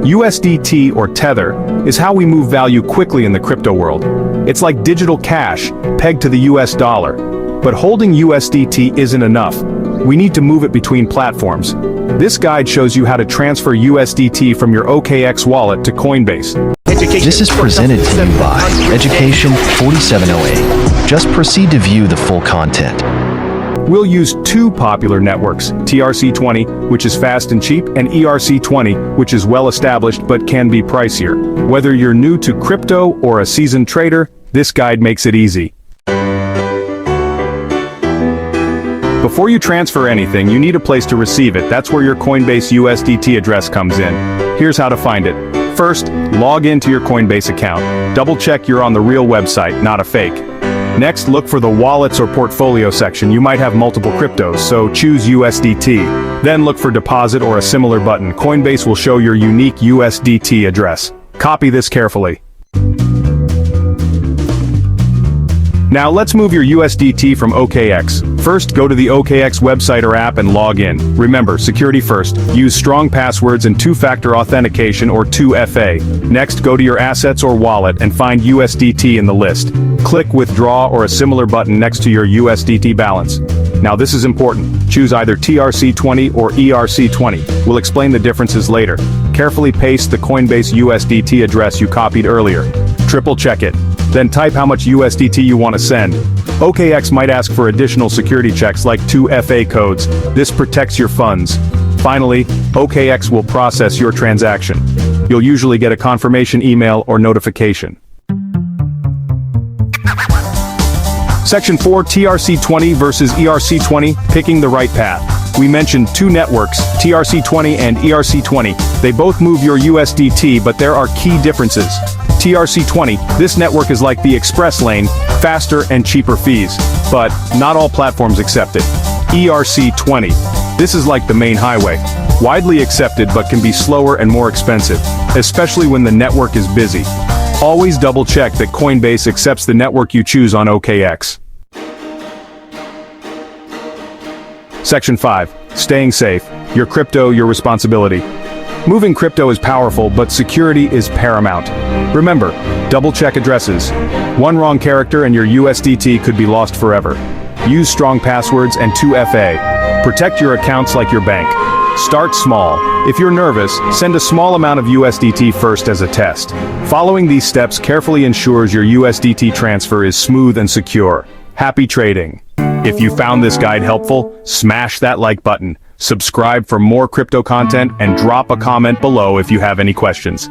USDT, or Tether, is how we move value quickly in the crypto world. It's like digital cash, pegged to the US dollar. But holding USDT isn't enough. We need to move it between platforms. This guide shows you how to transfer USDT from your OKX wallet to Coinbase. This is presented to you by Education 4708. Just proceed to view the full content. We'll use two popular networks, TRC20, which is fast and cheap, and ERC20, which is well established but can be pricier. Whether you're new to crypto or a seasoned trader, this guide makes it easy. Before you transfer anything, you need a place to receive it. That's where your Coinbase USDT address comes in. Here's how to find it. First, log into your Coinbase account. Double-check you're on the real website, not a fake. Next, look for the wallets or portfolio section. You might have multiple cryptos, so choose USDT. Then look for deposit or a similar button. Coinbase will show your unique USDT address. Copy this carefully. Now let's move your USDT from OKX. First, go to the OKX website or app and log in. Remember, security first. Use strong passwords and two-factor authentication or 2FA. Next, go to your assets or wallet and find USDT in the list. Click Withdraw or a similar button next to your USDT balance. Now this is important. Choose either TRC20 or ERC20. We'll explain the differences later. Carefully paste the Coinbase USDT address you copied earlier. Triple check it. Then type how much USDT you want to send. OKX might ask for additional security checks like 2FA codes. This protects your funds. Finally, OKX will process your transaction. You'll usually get a confirmation email or notification. Section 4, TRC20 versus ERC20, picking the right path. We mentioned two networks, TRC20 and ERC20. They both move your USDT, but there are key differences. TRC20, this network is like the express lane, faster and cheaper fees. But not all platforms accept it. ERC20, this is like the main highway. Widely accepted but can be slower and more expensive, especially when the network is busy. Always double-check that Coinbase accepts the network you choose on OKX. Section 5. Staying safe. Your crypto, your responsibility. Moving crypto is powerful, but security is paramount. Remember, double-check addresses. One wrong character and your USDT could be lost forever. Use strong passwords and 2FA. Protect your accounts like your bank. Start small. If you're nervous, send a small amount of USDT first as a test. Following these steps carefully ensures your USDT transfer is smooth and secure. Happy trading. If you found this guide helpful, smash that like button, subscribe for more crypto content, and drop a comment below if you have any questions.